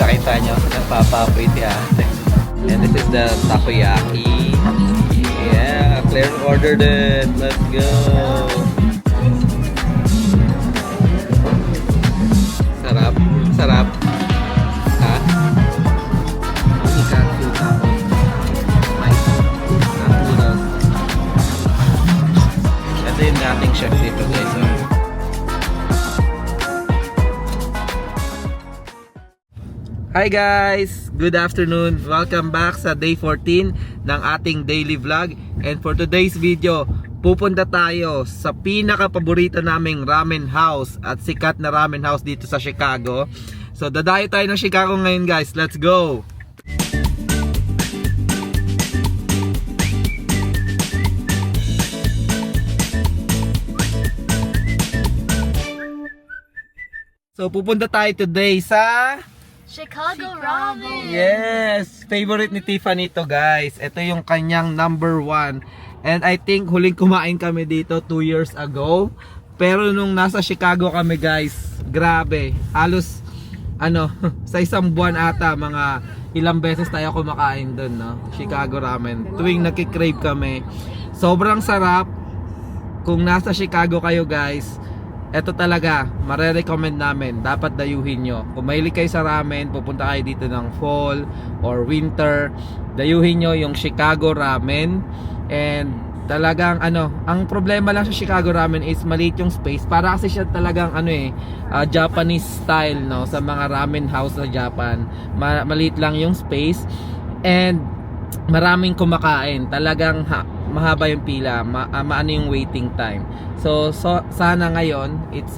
nakita nyo, nagpapapoy si ate. And this is the takoyaki. Yeah, Claire ordered it. Let's go. Sarap. Sarap. Ha? Ikatsu tapos may noodles. Ito yung dating chef dito guys. Hi guys! Good afternoon! Welcome back sa day 14 ng ating daily vlog. And for today's video, pupunta tayo sa pinaka-paborito naming ramen house at sikat na ramen house dito sa Chicago. So dadayo tayo ng Chicago ngayon guys. Let's go! So pupunta tayo today sa Chicago Ramen! Yes! Favorite ni Tiffany to guys. Ito yung kanyang number 1. And I think huling kumain kami dito 2 years ago. Pero nung nasa Chicago kami guys, grabe. Halos sa isang buwan ata mga ilang beses tayo kumakain doon, no? Chicago Ramen. Tuwing nakikrave kami. Sobrang sarap. Kung nasa Chicago kayo guys, ito talaga, mare-recommend namin. Dapat dayuhin nyo. Kung mahilig kayo sa ramen, pupunta kayo dito ng fall or winter, dayuhin nyo yung Chicago Ramen. And talagang ang problema lang sa Chicago Ramen is maliit yung space. Para kasi siya talagang Japanese style, no? Sa mga ramen house sa Japan, maliit lang yung space. And maraming kumakain. Talagang mahaba yung pila, maano yung waiting time. So sana ngayon it's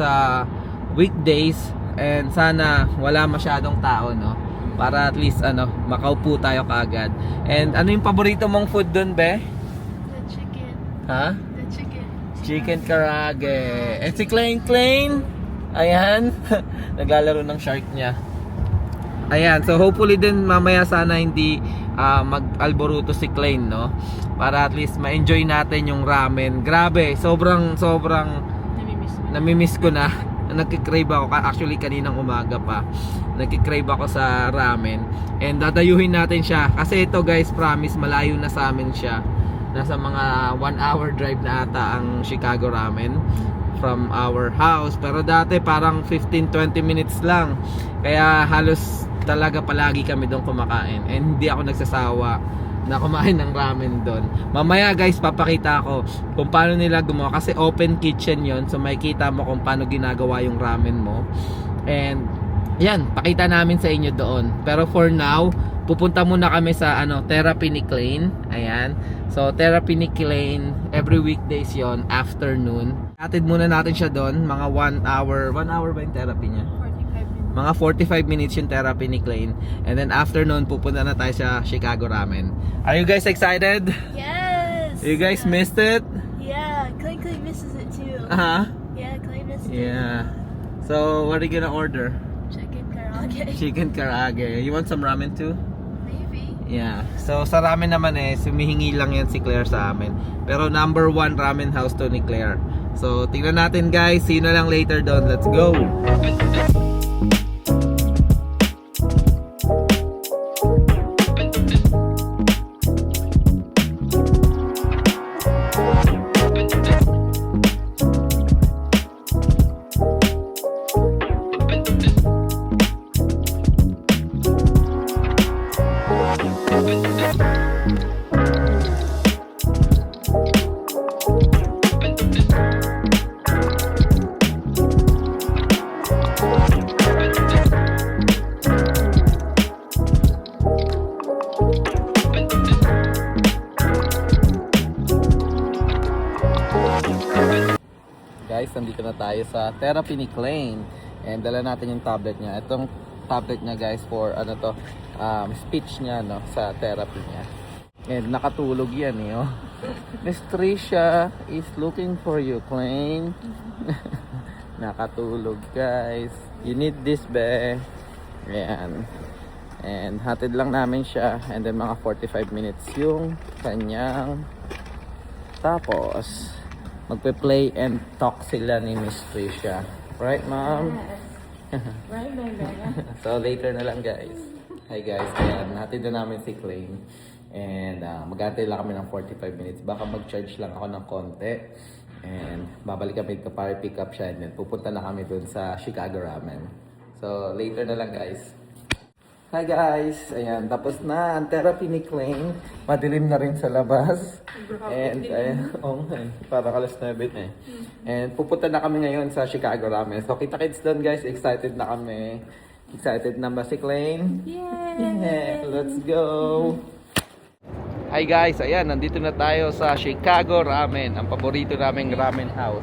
weekdays and sana wala masyadong tao, no? Para at least makaupo tayo kaagad. And ano yung paborito mong food doon, be? The chicken. Ha? The chicken. Chicken karage. And si Klein, ayan, naglalaro ng shark niya. Ayan, so hopefully din mamaya sana hindi mag-alboruto si Klein, no? Para at least ma-enjoy natin yung ramen. Grabe, sobrang namimiss ko na. Nagkikrave ako, actually kaninang umaga pa. Nagkikrave ako sa ramen. And dadayuhin natin siya. Kasi ito guys, promise, malayo na sa amin siya. Nasa mga 1 hour drive na ata ang Chicago Ramen from our house. Pero dati parang 15-20 minutes lang. Kaya halos talaga palagi kami doon kumakain. And hindi ako nagsasawa na kumain ng ramen doon. Mamaya guys, papakita ko kung paano nila gumawa. Kasi open kitchen yon, so makikita mo kung paano ginagawa yung ramen mo. And yan, pakita namin sa inyo doon. Pero for now, pupunta muna kami sa Therapy ni Klein. Ayan. So Therapy ni Klein, every weekdays yon, afternoon. Atid muna natin siya doon, mga 1 hour. 1 hour ba yung therapy niya? Mga 45 minutes yung therapy ni Klein. And then after nun, pupunta na tayo sa Chicago Ramen. Are you guys excited? Yes! You guys missed it? Yeah, Clay misses it too. Yeah, Clay missed it. Yeah. So, what are you gonna order? Chicken karaage. Chicken karage. You want some ramen too? Maybe. Yeah. So, sa ramen naman sumihingi lang yan si Claire sa amin. Pero number 1 ramen house to ni Claire. So, tingnan natin guys. See you na lang later doon. Let's go! Guys, nandito na tayo sa Therapy ni Klein. And dala natin yung tablet niya. Itong tablet niya guys for speech niya, no, sa therapy niya. And nakatulog yan oh. Miss Tricia is looking for you, Klein. Nakatulog guys. You need this, be. Ayan. And hatid lang namin siya. And then mga 45 minutes yung kanyang. Tapos magpe-play and talk sila ni Miss Tricia. Right, ma'am? So later na lang guys. Hi guys, ayan, natin na namin si Klein. And mag-antay lang kami ng 45 minutes. Baka mag-charge lang ako ng konti. And babalik kami dito para pick up siya. And then pupunta na kami dun sa Chicago Ramen. So later na lang guys. Hi guys! Ayan, tapos na ang therapy ni Klein. Madilim na rin sa labas. And ayan, para kalas 9 eh. And pupunta na kami ngayon sa Chicago Ramen. So kita-kits doon guys, excited na kami. Excited na ba si Klein? Yeah! Let's go! Hi guys, ayan, nandito na tayo sa Chicago Ramen. Ang paborito naming ramen house.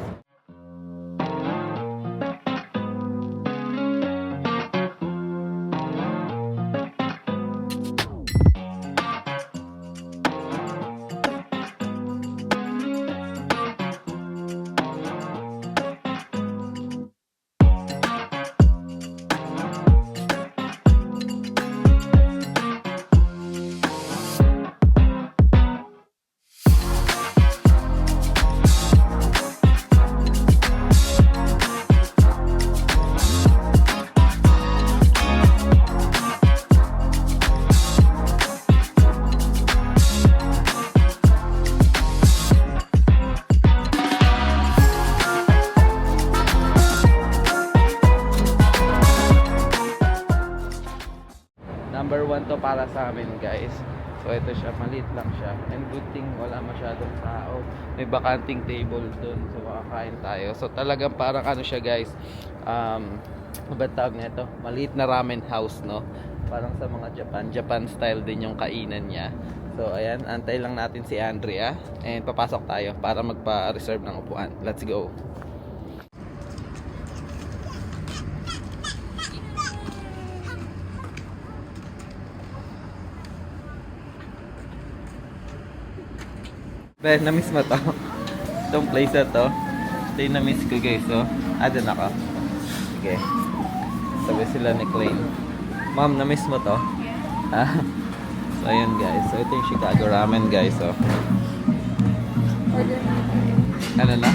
Number 1 to para sa amin guys. So ito siya, maliit lang siya. And good thing wala masyadong tao. May bakanting table dun. So makakain tayo. So talagang parang ano siya guys. Ano ba tawag nito? Maliit na ramen house, no? Parang sa mga Japan style din yung kainan niya. So ayan, antay lang natin si Andrea. And papasok tayo para magpa-reserve ng upuan. Let's go! Ben, na-miss mo to? Itong place na to. Ito yung na-miss ko guys. So, doon ako. Okay. Sabi sila ni Klein. Ma'am, na-miss mo to? So, ayun guys. So, ito yung Chicago Ramen guys. So. Ano na?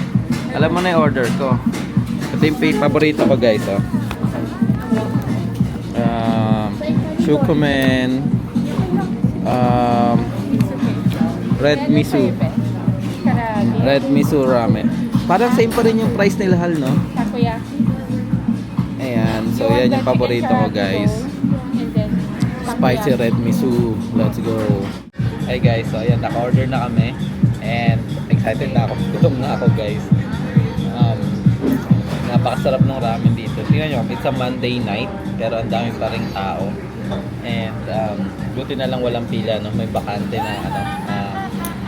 Alam mo na yung order ko. Ito yung paborito ko guys. So. Shukumen. Red miso. Red miso ramen. Parang same pa rin yung price nila hal, no? Takoyaki. Ayan. So, yan yung paborito ko, guys. Spicy red miso. Let's go. Hey, guys. So, ayan. Naka-order na kami. And excited na ako. Gutom na ako, guys. Napakasarap ng ramen dito. Tingnan nyo, it's a Monday night. Pero ang dami pa rin tao. And buti na lang walang pila, no? May bakante na,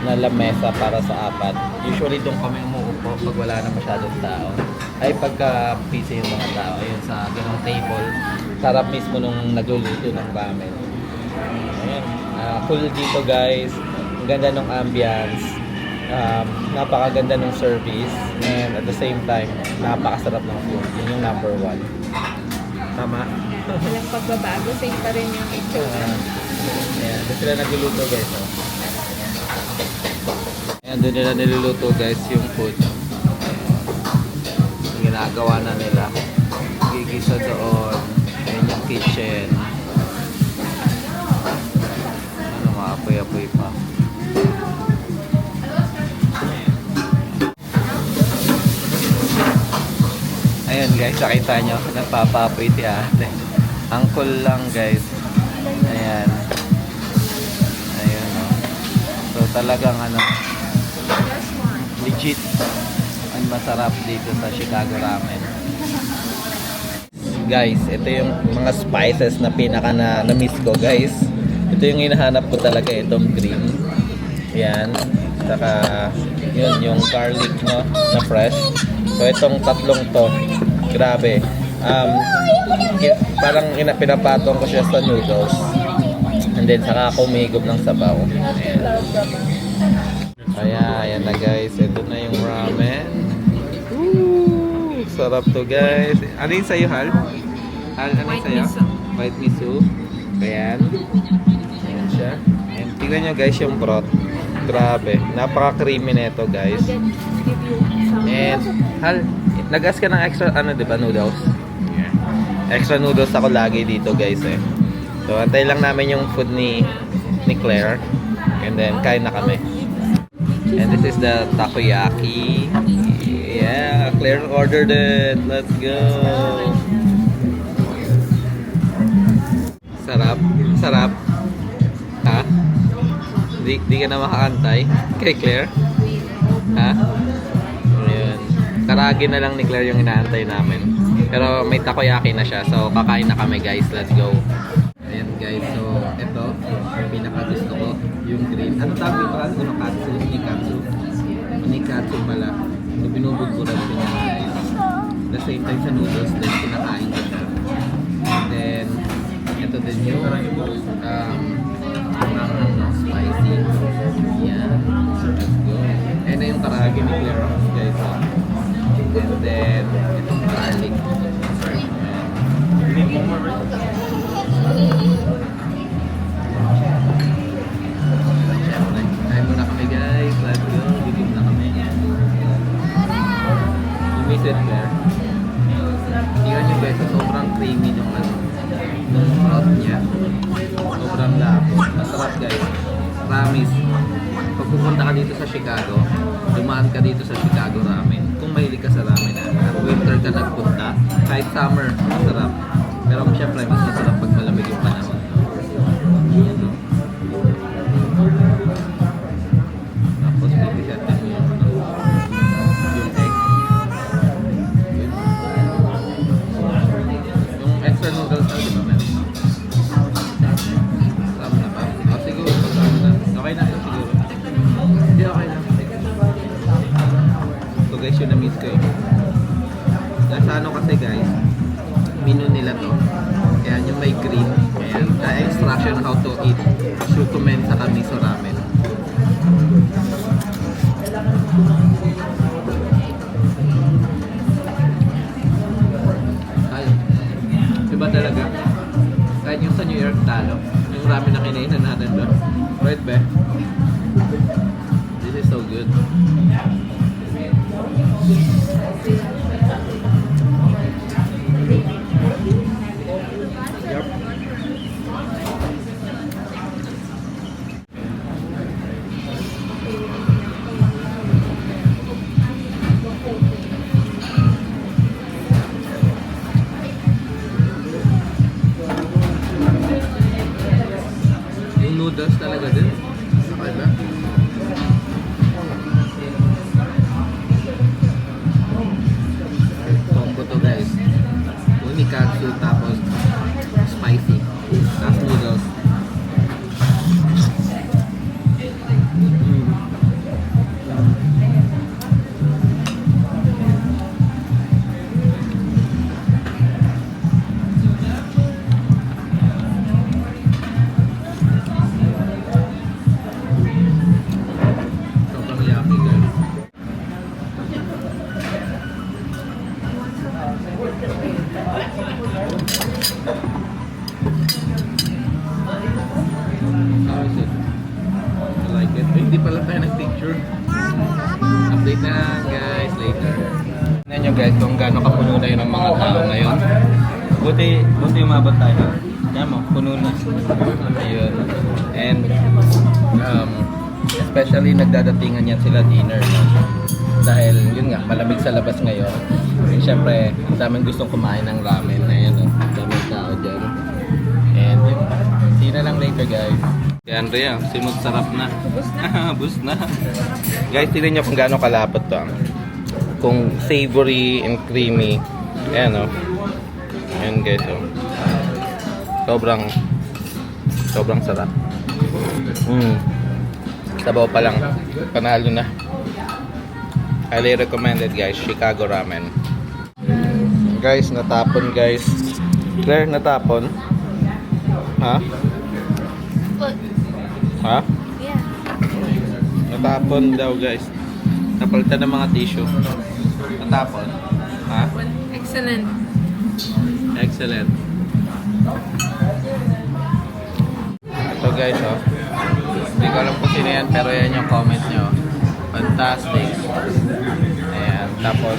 na lamesa para sa apat. Usually doon kami umuupo pag wala na masyadong tao. Ay pagka busy yung mga tao, ayun sa ganong table. Sarap mismo nung nagluluto ng ramen. Ayun. Cool dito guys. Ang ganda ng ambience. Napakaganda ng service. And at the same time, napakasarap ng food. Yun yung number 1. Tama? Walang pagbabago. Same pa rin yung itsura. Ayan. Doon sila nagluluto guys. Oh. Ayan, doon nila niluluto guys yung food. Yung ginagawa na nila. Gigisa doon. Ayan yung kitchen. Ano, maapoy-apoy pa. Ayun guys, nakita nyo. Nagpapapoy si ate. Ang cool lang guys. Ayan. Ayan o. So talagang legit ang masarap dito sa Chicago Ramen. Guys, ito yung mga spices na pinaka na-miss ko guys. Ito yung hinahanap ko talaga, itong green. Yan. Saka yun, yung garlic no, na fresh. So itong tatlong to, grabe. Parang pinapatong ko siya sa noodles. And then saka ako umihigop ng sabaw. Ayan na guys. Ito na yung ramen. Woo! Sarap to guys. Ano yung sa'yo, Hal? Hal, ano yung sa'yo? White miso. Ayan. Ayan siya. And tingnan nyo guys yung broth. Grabe. Napaka-creamy nito guys. And Hal, nag-ask ka ng extra, diba, noodles? Yeah. extra noodles ako lagi dito guys eh. So antay lang namin yung food ni Claire. And then kain na kami. And this is the takoyaki. Yeah, Claire ordered it. Let's go. Sarap. Sarap. Ha? Di ka na makakantay kay Claire? Ha? Ayun. Karagi na lang ni Claire yung inaantay namin. Pero may takoyaki na siya. So kakain na kami guys. Let's go. Ayan guys. So ito. Pinaka-gusto ko. Yung green. Ano tawag ito? Unokatsu? Unikatsu? Unikatsu pala. So binubudburan ko niya guys. The same time sa noodles. Then kinakain ko siya. And then ito din yung spicy. Yan. Let's go. And na yung karagi ni Claire guys. And then itong garlic. Siyempre, kain muna kami guys. Let's go. Bigim na kami. You miss it, Claire? Tingnan nyo guys, sobrang creamy yung yung broth niya. Sobrang labo. Masarap guys. Promise. Pag pupunta ka dito sa Chicago, dumaan ka dito sa Chicago Ramen. Kung mahilig ka sa ramen at winter ka nagpunta, kahit summer, masarap. Pero syempre, mas masarap pag malamig yung panahon. Tapos, pipigat din yung egg. Yung extra noodles, di ba meron? Sarap na ba? O siguro, masarap na. Okay na ito siguro. Hindi, okay na. So guys, yun na-miss ko eh. Nasa ano kasi guys, menu nila to. Ayan, yung may green. Ayan, the instruction how to eat shukumen sa miso ramen. Ay, iba talaga. Kahit yung sa New York talo, yung ramen na kinainan natin doon. Right ba? This is so good. Yep. Yung noodles talaga din. Okay ba? Combo to guys. Unikatsu tapos spicy. Tapos noodles. Sobrang yummy guys. How is it? I like it. Ay, hindi pala tayo nag-picture. Update na lang guys later. Tignan nyo guys kung gaano kapuno na yun ang mga tao ngayon. Buti umabot tayo. Yan mo, puno na. Ayun. And especially nagdadatingan yan sila dinner. No? Dahil yun nga, malamig sa labas ngayon. And syempre, daming gustong kumain ng ramen. Ayan o, daming tao dyan. And yun, see you na lang later guys. Kaya Andrea, simot sarap na. Bus na. Guys, tignan nyo kung gaano kalapot to. Kung savory and creamy. Ayan o. Ayan guys o. Sobrang sarap. Sabaw pa lang. Panalo na. Highly recommended guys, Chicago Ramen. Guys, natapon guys. Claire, natapon. Ha? Look. Ha? Yeah. Natapon daw guys. Napalitan ng mga tissue. Natapon. Ha? Excellent. Excellent. Ito guys oh. Hindi ko alam kung sino yan pero yan yung comment nyo. Fantastic. Ayan. Tapos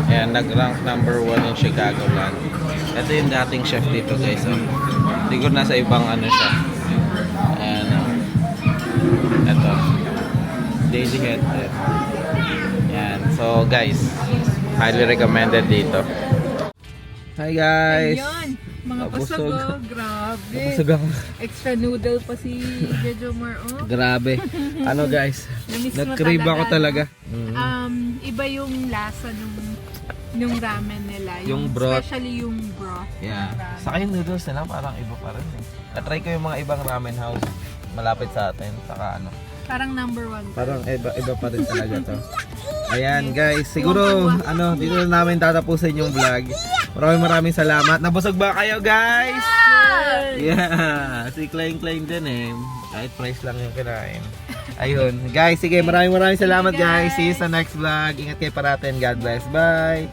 Ayan, nag-rank number 1 in Chicagoland. Ito yung dating chef dito guys. Oh. Siguro nasa ibang ano siya. Ayan. Oh. Ito. Daily head. Ayan. So guys, highly recommended dito. Hi guys! Ayun, mga Nabusog. pasog, oh, grabe. Nabusog ako. Extra noodle pa si Jejomar, oh. Grabe. Ano guys? Na-miss mo Nag-crave ako talaga. Iba yung lasa nung ramen nila. Yung broth. Especially yung broth. Yeah. ng ramen. Saka yung noodles nila parang iba pa rin eh. Na-try ko yung mga ibang ramen house malapit sa atin. Saka ano. Parang number 1. Parang iba pa rin talaga to. Ayan guys, siguro ano, dito na namin tatapusin yung vlog. Maraming salamat. Nabusog ba kayo guys? Yeah, si Klein din eh. Kahit price lang yung kinain. Ayun, guys, sige, maraming salamat guys. See you sa next vlog. Ingat kayo parating. God bless. Bye.